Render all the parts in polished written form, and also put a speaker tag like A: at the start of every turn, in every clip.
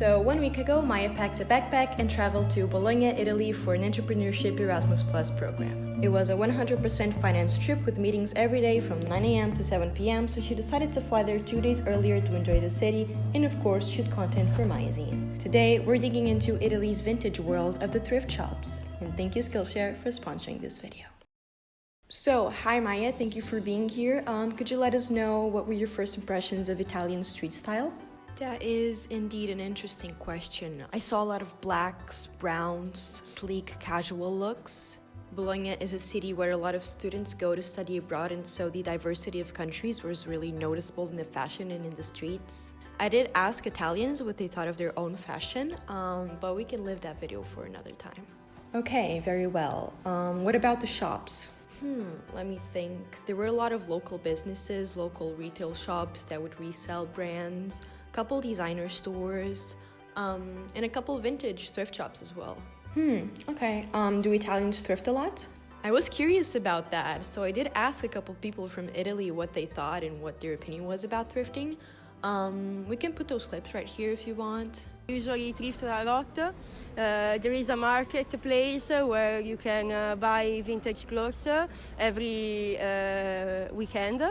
A: So 1 week ago, Maya packed a backpack and traveled to Bologna, Italy for an entrepreneurship Erasmus Plus program. It was a 100% financed trip with meetings every day from 9 a.m. to 7 p.m. So she decided to fly there 2 days earlier to enjoy the city and of course shoot content for Maya Zine. Today, we're digging into Italy's vintage world of the thrift shops. And thank you Skillshare for sponsoring this video. So, hi Maya, thank you for being here. Could you let us know what were your first impressions of Italian street style? That is indeed an interesting question. I saw a lot of blacks, browns, sleek, casual looks. Bologna is a city where a lot of students go to study abroad, and so the diversity of countries was really noticeable in the fashion and in the streets. I did ask Italians what they thought of their own fashion, but we can leave that video for another time. Okay, very well. What about the shops? Let me think. There were a lot of local businesses, local retail shops that would resell brands, a couple designer stores, and a couple vintage thrift shops as well. Okay. Do Italians thrift a lot? I was curious about that, so I did ask a couple people from Italy what they thought and what their opinion was about thrifting. We can put those clips right here if you want.
B: Usually thrift a lot. There is a marketplace where you can buy vintage clothes every weekend.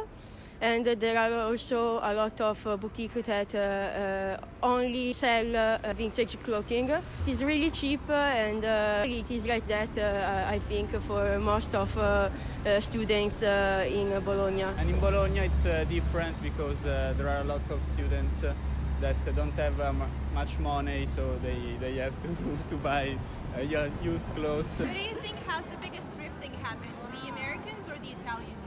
B: And there are also a lot of boutiques that only sell vintage clothing. It is really cheap and it is like that, I think, for most of students in Bologna.
C: And in Bologna it's different because there are a lot of students that don't have much money, so they have to buy used clothes.
D: Who do you think has the biggest thrifting habit, the Americans or the Italians?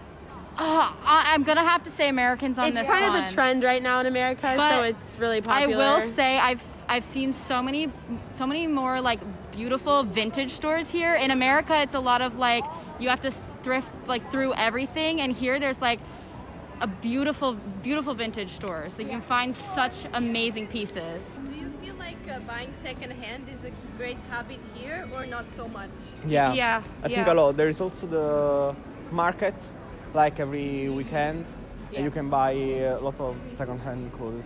E: I'm gonna have to say Americans on this one.
B: It's kind of a trend right now in America,
E: but
B: so it's really popular.
E: I will say I've seen so many more like beautiful vintage stores here. In America, it's a lot of like you have to thrift like through everything, and here there's like a beautiful vintage stores. So you can find such amazing pieces.
D: Do you feel like buying secondhand is a great habit here or not so much?
F: Yeah. I think a lot. There is also the market, like every weekend, and you can buy a lot of second-hand clothes.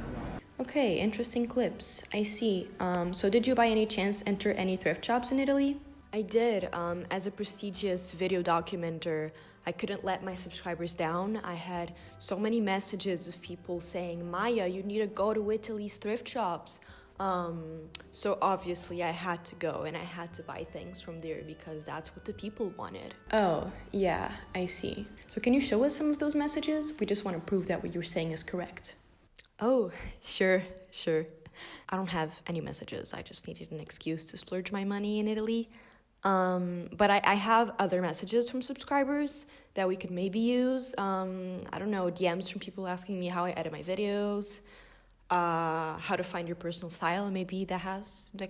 A: Okay, interesting clips. I see. So did you by any chance enter any thrift shops in Italy? I did. As a prestigious video documenter, I couldn't let my subscribers down. I had so many messages of people saying, Maya, you need to go to Italy's thrift shops. So obviously I had to go and I had to buy things from there because that's what the people wanted. Oh, yeah, I see. So can you show us some of those messages? We just want to prove that what you're saying is correct. Oh, sure. I don't have any messages. I just needed an excuse to splurge my money in Italy. But I have other messages from subscribers that we could maybe use. I don't know, DMs from people asking me how I edit my videos, how to find your personal style, maybe that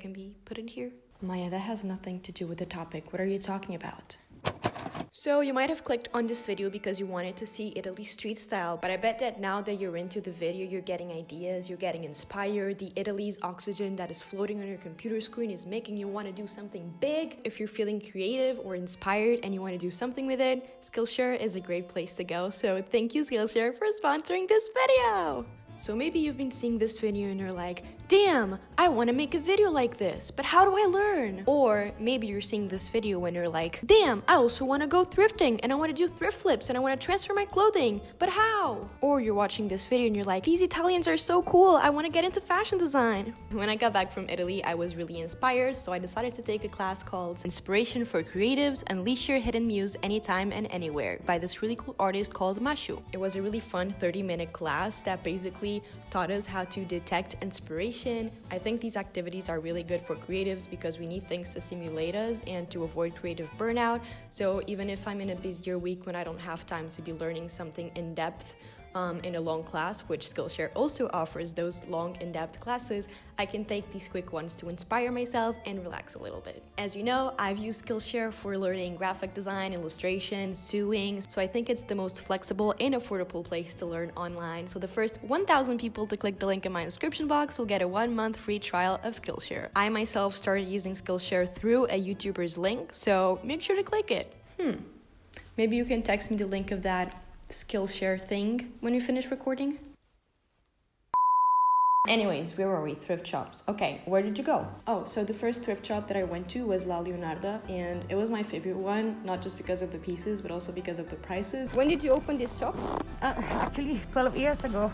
A: can be put in here. Maya, that has nothing to do with the topic. What are you talking about? So you might have clicked on this video because you wanted to see Italy's street style, but I bet that now that you're into the video, you're getting ideas, you're getting inspired. The Italy's oxygen that is floating on your computer screen is making you want to do something big. If you're feeling creative or inspired and you want to do something with it, Skillshare is a great place to go. So thank you Skillshare for sponsoring this video. So maybe you've been seeing this video and you're like, damn, I want to make a video like this, but how do I learn? Or maybe you're seeing this video when you're like, damn, I also want to go thrifting and I want to do thrift flips and I want to transfer my clothing, but how? Or you're watching this video and you're like, these Italians are so cool, I want to get into fashion design. When I got back from Italy, I was really inspired, so I decided to take a class called Inspiration for Creatives, Unleash Your Hidden Muse Anytime and Anywhere by this really cool artist called Mashu. It was a really fun 30-minute class that basically taught us how to detect inspiration. I think these activities are really good for creatives because we need things to stimulate us and to avoid creative burnout. So even if I'm in a busier week when I don't have time to be learning something in depth in a long class, which Skillshare also offers those long in-depth classes, I can take these quick ones to inspire myself and relax a little bit. As you know, I've used Skillshare for learning graphic design, illustration, sewing, so I think it's the most flexible and affordable place to learn online. So the first 1,000 people to click the link in my description box will get a 1-month free trial of Skillshare. I myself started using Skillshare through a YouTuber's link, so make sure to click it. Maybe you can text me the link of that Skillshare thing when we finish recording. Anyways, where were we? Thrift shops. Okay, where did you go? Oh, so the first thrift shop that I went to was La Leonarda, and it was my favorite one, not just because of the pieces, but also because of the prices.
D: When did you open this shop?
G: Actually, 12 years ago.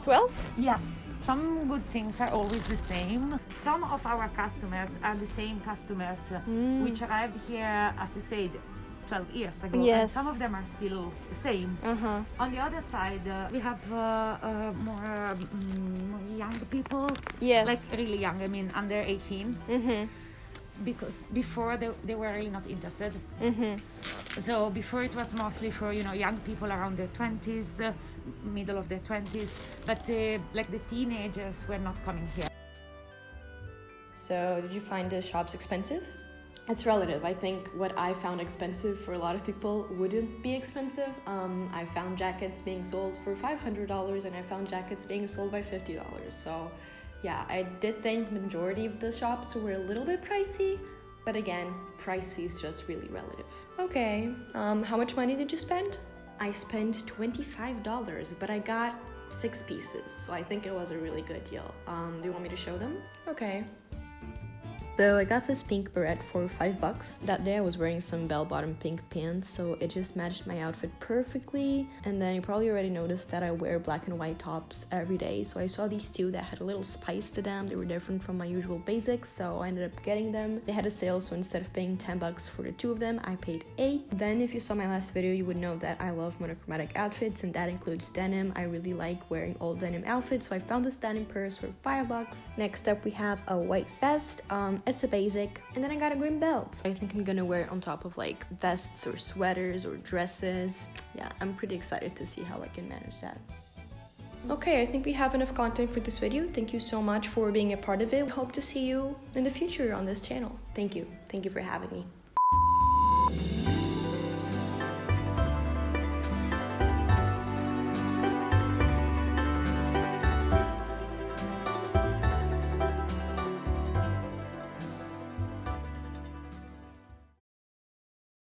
D: 12?
G: Yes. Some good things are always the same. Some of our customers are the same customers which arrived here, as I said, 12 years ago.
D: Yes.
G: And some of them are still the same. On the other side, we have more young people.
D: Yes.
G: Like really young, I mean under 18. Because before they were really not interested. So before it was mostly for young people around their 20s, middle of their 20s, but the teenagers were not coming here.
A: So did you find the shops expensive? It's relative. I think what I found expensive for a lot of people wouldn't be expensive. I found jackets being sold for $500 and I found jackets being sold by $50. So yeah, I did think majority of the shops were a little bit pricey, but again, pricey is just really relative. Okay, how much money did you spend? I spent $25, but I got 6 pieces, so I think it was a really good deal. Do you want me to show them? Okay. So I got this pink beret for $5. That day I was wearing some bell-bottom pink pants, so it just matched my outfit perfectly. And then you probably already noticed that I wear black and white tops every day, so I saw these two that had a little spice to them. They were different from my usual basics, so I ended up getting them. They had a sale, so instead of paying $10 for the 2 of them, I paid $8. Then if you saw my last video, you would know that I love monochromatic outfits, and that includes denim. I really like wearing all denim outfits, so I found this denim purse for $5. Next up, we have a white vest. It's a basic, and then I got a green belt. I think I'm gonna wear it on top of like vests or sweaters or dresses. Yeah, I'm pretty excited to see how I can manage that. Okay, I think we have enough content for this video. Thank you so much for being a part of it. I hope to see you in the future on this channel. Thank you for having me.